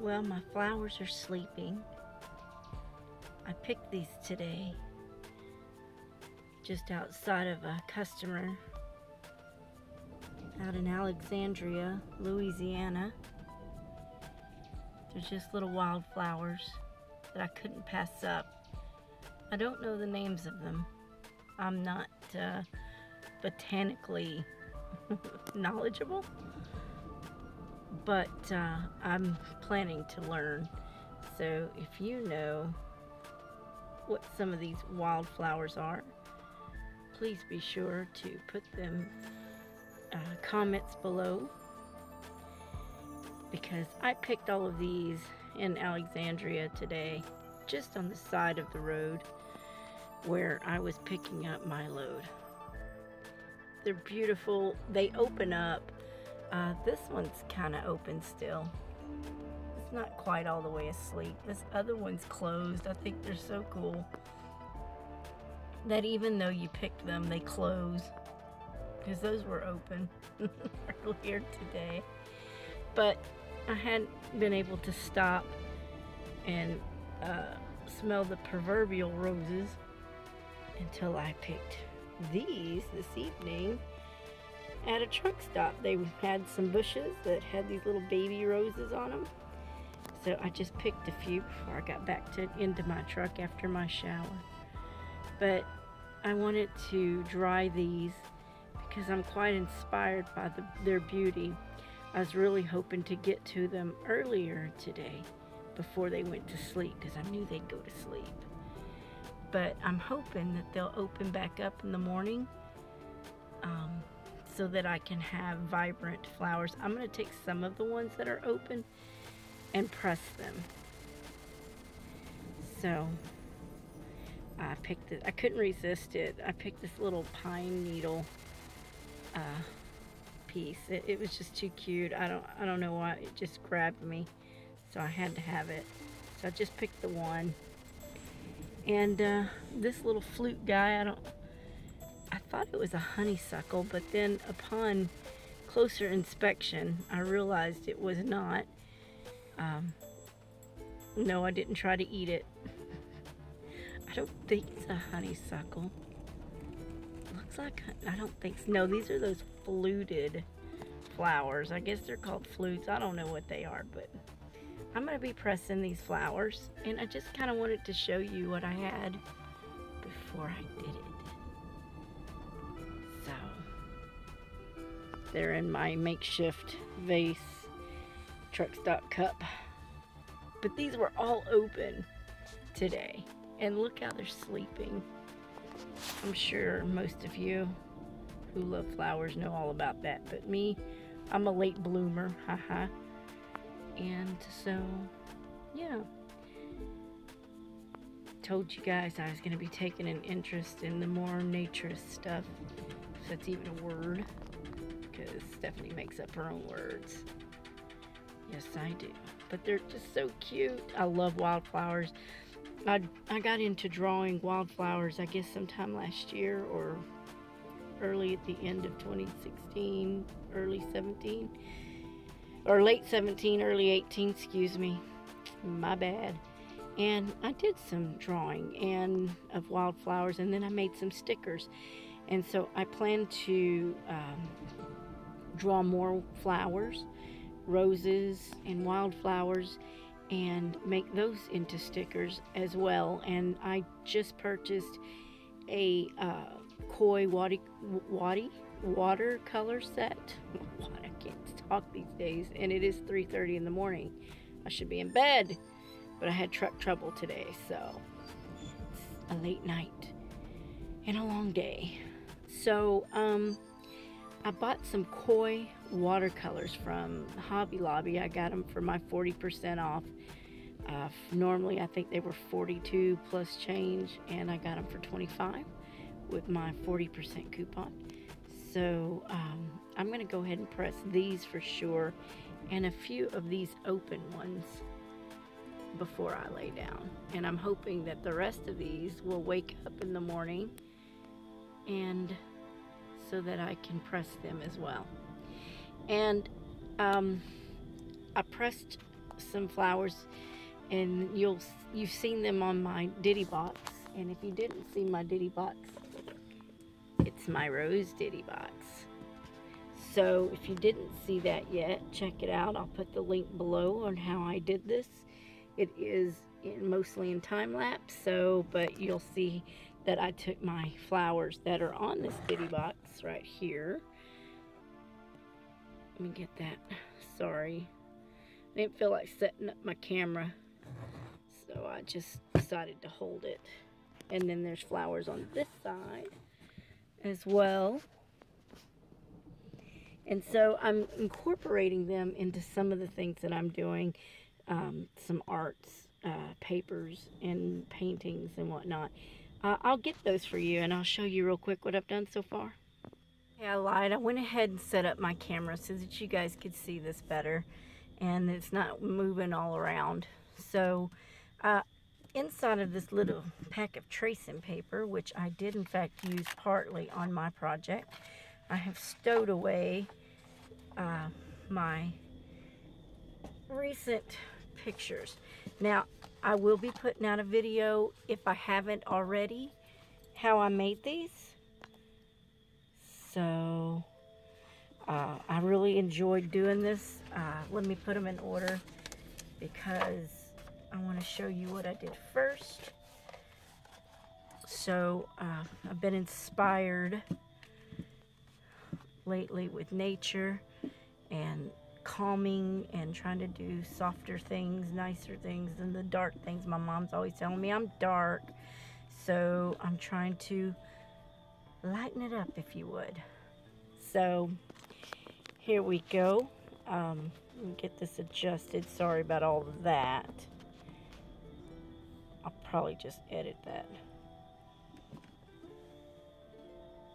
Well, my flowers are sleeping. I picked these today just outside of a customer out in Alexandria, Louisiana. They're just little wildflowers that I couldn't pass up. I don't know the names of them. I'm not botanically knowledgeable, but I'm planning to learn. So if you know what some of these wildflowers are, please be sure to put them comments below, because I picked all of these in Alexandria today, just on the side of the road where I was picking up my load. They're beautiful. They open up. This one's kind of open still. It's not quite all the way asleep. This other one's closed. I think they're so cool that even though you picked them, they close, because those were open earlier today. But I hadn't been able to stop and smell the proverbial roses until I picked these this evening at a truck stop. They had some bushes that had these little baby roses on them, so I just picked a few before I got back into my truck after my shower. But I wanted to dry these because I'm quite inspired by their beauty. I was really hoping to get to them earlier today before they went to sleep, because I knew they'd go to sleep. But I'm hoping that they'll open back up in the morning so that I can have vibrant flowers. I'm going to take some of the ones that are open and press them. So I picked it. I couldn't resist it. I picked this little pine needle piece. It was just too cute. I don't know why, it just grabbed me, so I had to have it. So I just picked the one. And this little flute guy, I thought it was a honeysuckle, but then upon closer inspection I realized it was not. No, I didn't try to eat it. I don't think it's a honeysuckle. Looks like, I don't think so. No, these are those fluted flowers. I guess they're called flutes. I don't know what they are, but I'm going to be pressing these flowers, and I just kind of wanted to show you what I had before I did it. So they're in my makeshift vase truck stop cup, but these were all open today, and look how they're sleeping. I'm sure most of you who love flowers know all about that, but me, I'm a late bloomer, haha. And so, yeah, told you guys I was going to be taking an interest in the more naturist stuff, if that's even a word, because Stephanie makes up her own words. Yes, I do. But they're just so cute. I love wildflowers. I got into drawing wildflowers, I guess, sometime last year, or early at the end of 2016, early 17. Or late 17, early 18, excuse me. My bad. And I did some drawing of wildflowers, and then I made some stickers. And so I plan to draw more flowers, roses and wildflowers, and make those into stickers as well. And I just purchased a koi watercolor set. I can't talk these days, and it is 3:30 in the morning. I should be in bed, but I had truck trouble today, so it's a late night and a long day. So I bought some koi watercolors from Hobby Lobby. I got them for my 40% off. Normally I think they were 42 plus change, and I got them for 25 with my 40% coupon. So I'm going to go ahead and press these for sure, and a few of these open ones before I lay down. And I'm hoping that the rest of these will wake up in the morning, and so that I can press them as well. And I pressed some flowers, and you've seen them on my ditty box. And if you didn't see my ditty box, it's my rose ditty box. So if you didn't see that yet, check it out. I'll put the link below on how I did this. It is mostly in time lapse, but you'll see that I took my flowers that are on this ditty box right here. Let me get that. Sorry, I didn't feel like setting up my camera, so I just decided to hold it. And then there's flowers on this side as well. And so I'm incorporating them into some of the things that I'm doing, some arts, papers and paintings and whatnot. I'll get those for you, and I'll show you real quick what I've done so far. Yeah, I lied. I went ahead and set up my camera so that you guys could see this better, and it's not moving all around. So inside of this little pack of tracing paper, which I did in fact use partly on my project, I have stowed away my recent pictures. Now, I will be putting out a video, if I haven't already, how I made these. So I really enjoyed doing this. Let me put them in order because I want to show you what I did first. So I've been inspired lately with nature and calming and trying to do softer things, nicer things than the dark things. My mom's always telling me I'm dark, so I'm trying to lighten it up, if you would. So here we go. Let me get this adjusted. Sorry about all of that. I'll probably just edit that.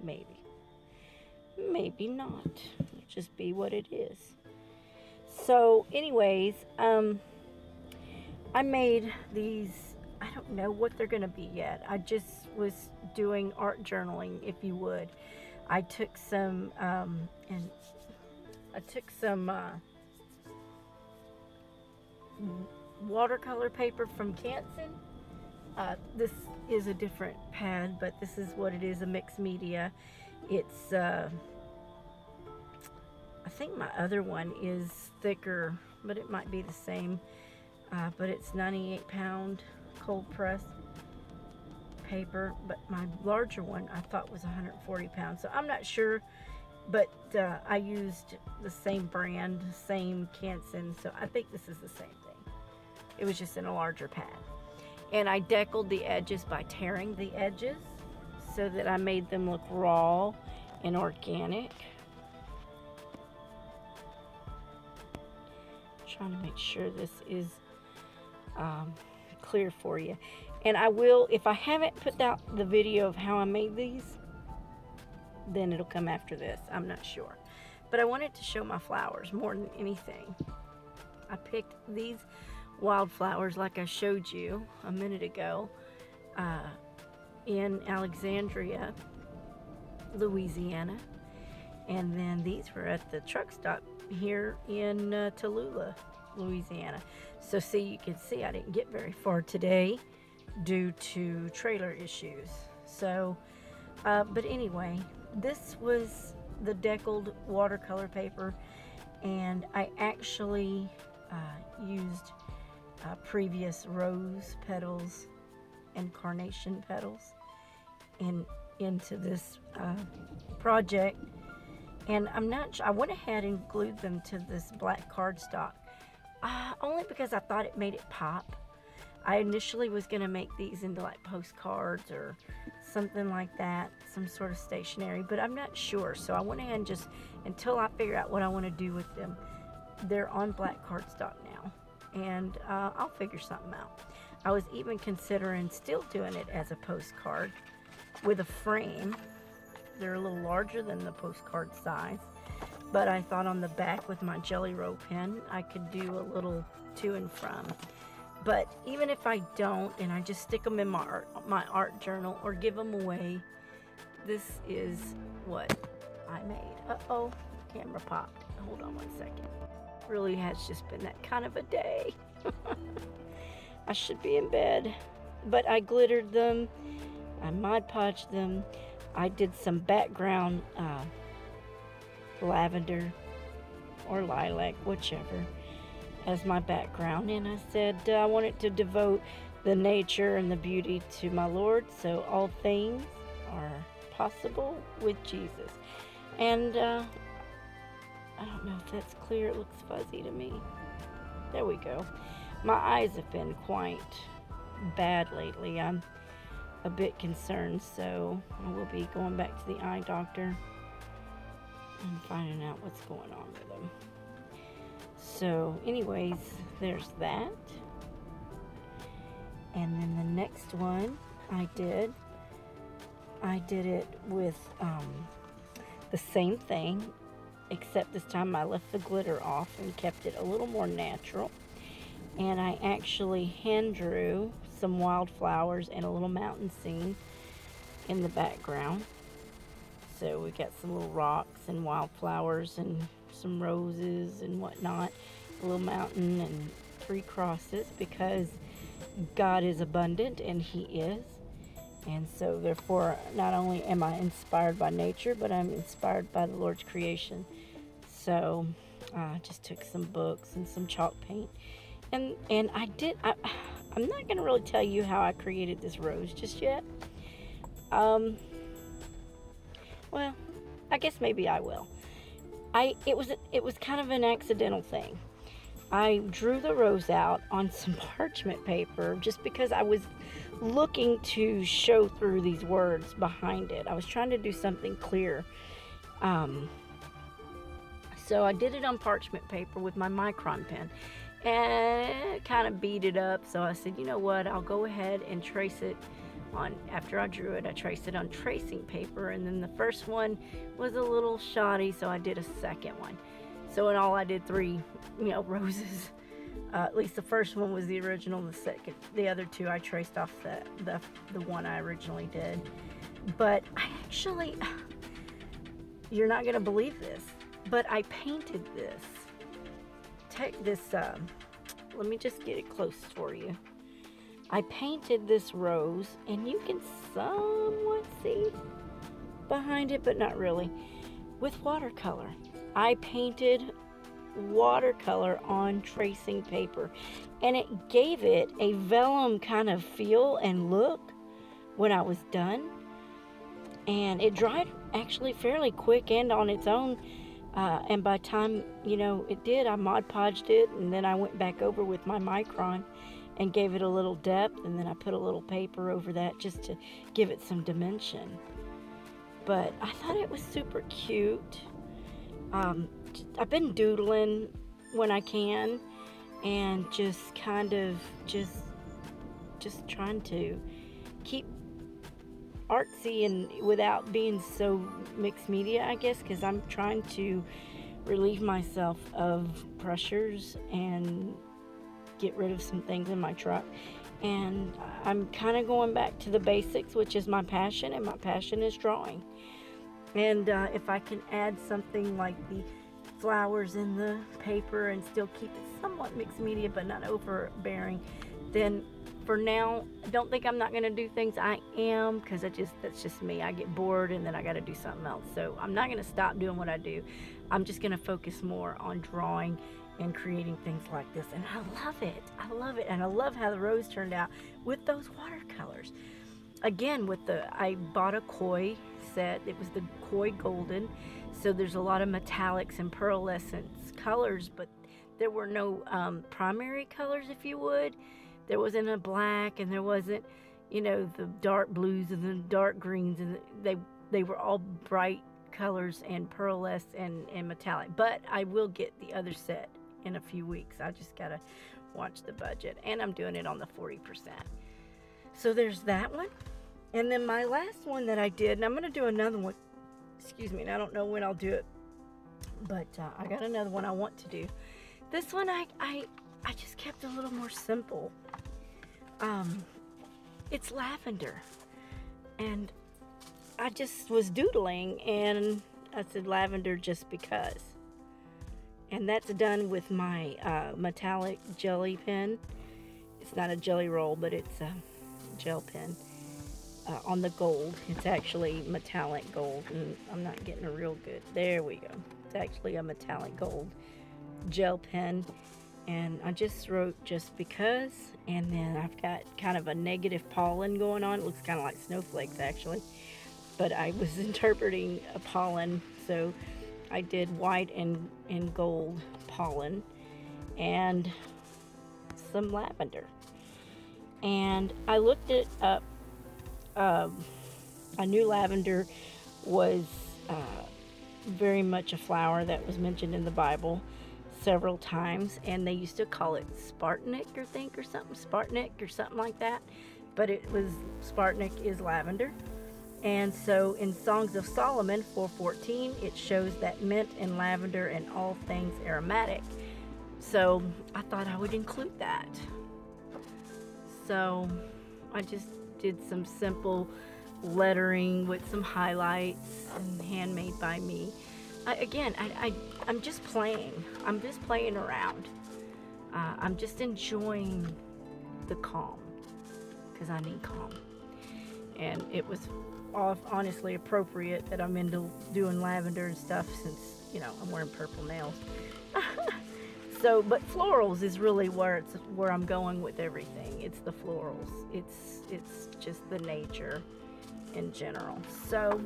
Maybe not. It'll just be what it is. So anyways, I made these. I don't know what they're gonna be yet. I just was doing art journaling, if you would. I took some watercolor paper from Canson. This is a different pad, but this is what it is, a mixed media. It's I think my other one is thicker, but it might be the same. But it's 98-pound cold press paper, but my larger one I thought was 140 pounds, so I'm not sure, but I used the same brand, same Canson, so I think this is the same thing. It was just in a larger pad. And I deckled the edges by tearing the edges so that I made them look raw and organic. Trying to make sure this is clear for you. And I will, if I haven't put out the video of how I made these, then it'll come after this. I'm not sure. But I wanted to show my flowers more than anything. I picked these wildflowers like I showed you a minute ago in Alexandria, Louisiana. And then these were at the truck stop here in Tallulah, Louisiana. So see, you can see I didn't get very far today due to trailer issues. So but anyway, this was the deckled watercolor paper, and I actually used previous rose petals and carnation petals into this project. And I went ahead and glued them to this black cardstock only because I thought it made it pop. I initially was going to make these into like postcards or something like that, some sort of stationery, but I'm not sure. So I went ahead and just, until I figure out what I want to do with them, they're on black cardstock now, and I'll figure something out. I was even considering still doing it as a postcard with a frame. They're a little larger than the postcard size, but I thought on the back with my Jelly Roll pen I could do a little to and from. But even if I don't, and I just stick them in my art journal or give them away, this is what I made. Uh-oh, camera popped. Hold on one second. really has just been that kind of a day. I should be in bed, but I glittered them, I Mod Podged them, I did some background lavender or lilac, whichever, as my background, and I said I wanted to devote the nature and the beauty to my Lord, so all things are possible with Jesus. And I don't know if that's clear, it looks fuzzy to me. There we go. My eyes have been quite bad lately. I'm a bit concerned, so I will be going back to the eye doctor and finding out what's going on with them. So anyways, there's that. And then the next one I did it with the same thing, except this time I left the glitter off and kept it a little more natural. And I actually hand drew some wildflowers and a little mountain scene in the background. So we got some little rocks and wildflowers and some roses and whatnot, a little mountain and 3 crosses, because God is abundant, and He is. And so therefore, not only am I inspired by nature, but I'm inspired by the Lord's creation. So I just took some books and some chalk paint. And I'm not going to really tell you how I created this rose just yet. Well, I guess maybe I will. It was kind of an accidental thing. I drew the rose out on some parchment paper just because I was looking to show through these words behind it. I was trying to do something clear. So I did it on parchment paper with my micron pen and kind of beat it up. So I said, you know what, I'll go ahead and trace it on, after I drew it, I traced it on tracing paper, and then the first one was a little shoddy, so I did a second one. So in all, I did 3, roses. At least the first one was the original. The other 2, I traced off the one I originally did. But I actually, you're not gonna believe this, but I painted this. Take this. Let me just get it close for you. I painted this rose, and you can somewhat see behind it, but not really, with watercolor. I painted watercolor on tracing paper, and it gave it a vellum kind of feel and look when I was done. And it dried actually fairly quick and on its own. And by the time, it did, I Mod Podged it, and then I went back over with my micron and gave it a little depth, and then I put a little paper over that just to give it some dimension. But I thought it was super cute. I've been doodling when I can, and just kind of just trying to keep artsy and without being so mixed media, I guess, because I'm trying to relieve myself of pressures and get rid of some things in my truck. And I'm kind of going back to the basics, which is my passion, and my passion is drawing. And if I can add something like the flowers in the paper and still keep it somewhat mixed media but not overbearing, then for now, don't think I'm not going to do things. I am, because that's just me. I get bored and then I got to do something else. So I'm not going to stop doing what I do. I'm just going to focus more on drawing and creating things like this. And I love it. I love it. And I love how the rose turned out with those watercolors. Again, I bought a koi set. It was the koi golden. So there's a lot of metallics and pearlescence colors, but there were no primary colors, if you would. There wasn't a black, and there wasn't, the dark blues and the dark greens, and they were all bright colors and pearlescent and metallic. But I will get the other set in a few weeks. I just gotta watch the budget, and I'm doing it on the 40%. So there's that one. And then my last one that I did, and I'm gonna do another one, excuse me, and I don't know when I'll do it, but I got another one I want to do. This one I just kept a little more simple. It's lavender, and I just was doodling, and I said lavender just because. And that's done with my metallic jelly pen. It's not a jelly roll, but it's a gel pen on the gold. It's actually metallic gold, and I'm not getting a real good. There we go. It's actually a metallic gold gel pen, and I just wrote just because, and then I've got kind of a negative pollen going on. It looks kind of like snowflakes actually, but I was interpreting a pollen, so I did white and gold pollen and some lavender. And I looked it up. I knew lavender was very much a flower that was mentioned in the Bible several times, and they used to call it Spartanic or something like that, but it was Spartanic is lavender. And so in Songs of Solomon 4:14, it shows that mint and lavender and all things aromatic. So I thought I would include that. So I just did some simple lettering with some highlights and handmade by me. I'm just playing. I'm just playing around. I'm just enjoying the calm, because I need calm. And it was honestly appropriate that I'm into doing lavender and stuff, since, you know, I'm wearing purple nails. So, but florals is really where I'm going with everything. It's the florals. It's just the nature in general. So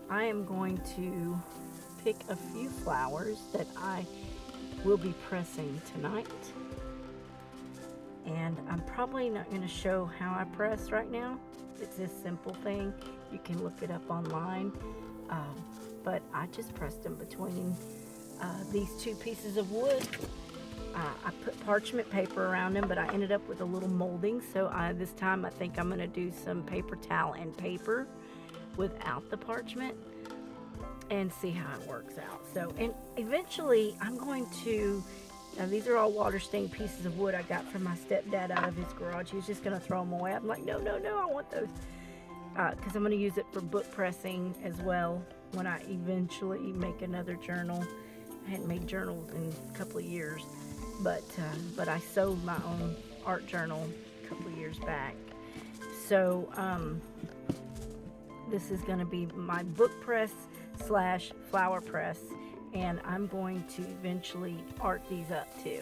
I am going to pick a few flowers that I will be pressing tonight. And I'm probably not going to show how I press right now. It's this simple thing. You can look it up online. But I just pressed them between these two pieces of wood. I put parchment paper around them, but I ended up with a little molding. So this time I think I'm going to do some paper towel and paper without the parchment and see how it works out. So, and eventually I'm going to, these are all water stained pieces of wood I got from my stepdad out of his garage. He was just going to throw them away. I'm like, no, I want those. Because I'm going to use it for book pressing as well when I eventually make another journal. I hadn't made journals in a couple of years, but I sewed my own art journal a couple of years back. So this is going to be my book press / flower press, and I'm going to eventually art these up too.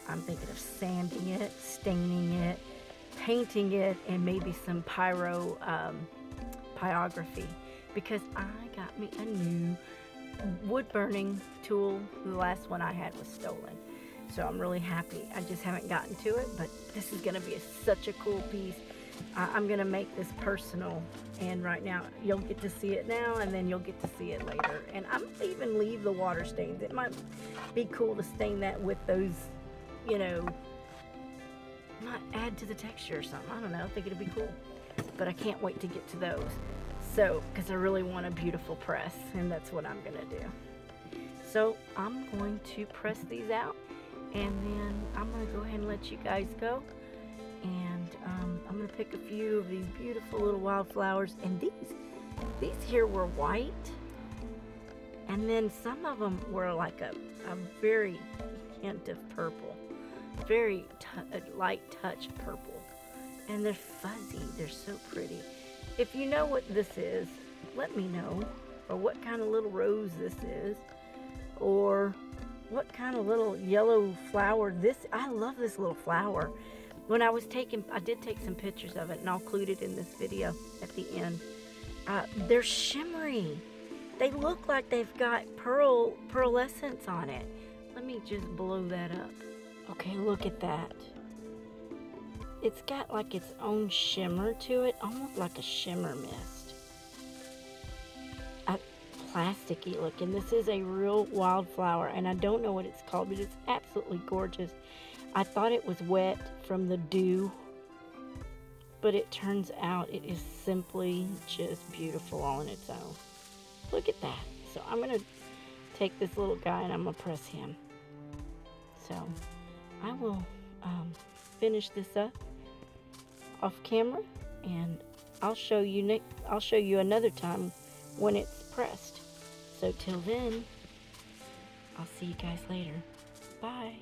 I'm thinking of sanding it, staining it, painting it, and maybe some pyrography, because I got me a new wood burning tool. The last one I had was stolen, so I'm really happy. I just haven't gotten to it, but this is going to be such a cool piece. I'm going to make this personal, and right now you'll get to see it now, and then you'll get to see it later. And I'm going to even leave the water stains. It might be cool to stain that with those, you know, not add to the texture or something. I don't know. I think it'd be cool, but I can't wait to get to those. So, because I really want a beautiful press, and that's what I'm going to do. So I'm going to press these out, and then I'm going to go ahead and let you guys go. And I'm going to pick a few of these beautiful little wildflowers. And these here were white, and then some of them were like a very hint of purple, very light touch purple, and they're fuzzy. They're so pretty. If you know what this is, let me know, or what kind of little rose this is, or what kind of little yellow flower this. I love this little flower. When I did take some pictures of it, and I'll include it in this video at the end. They're shimmery. They look like they've got pearlescence on it. Let me just blow that up. Okay, look at that. It's got like its own shimmer to it, almost like a shimmer mist. Plasticky looking. This is a real wildflower, and I don't know what it's called, but it's absolutely gorgeous. I thought it was wet from the dew, but it turns out it is simply just beautiful all on its own. Look at that. So I'm going to take this little guy and I'm going to press him. So I will finish this up off camera, and I'll show you another time when it's pressed. So till then, I'll see you guys later. Bye.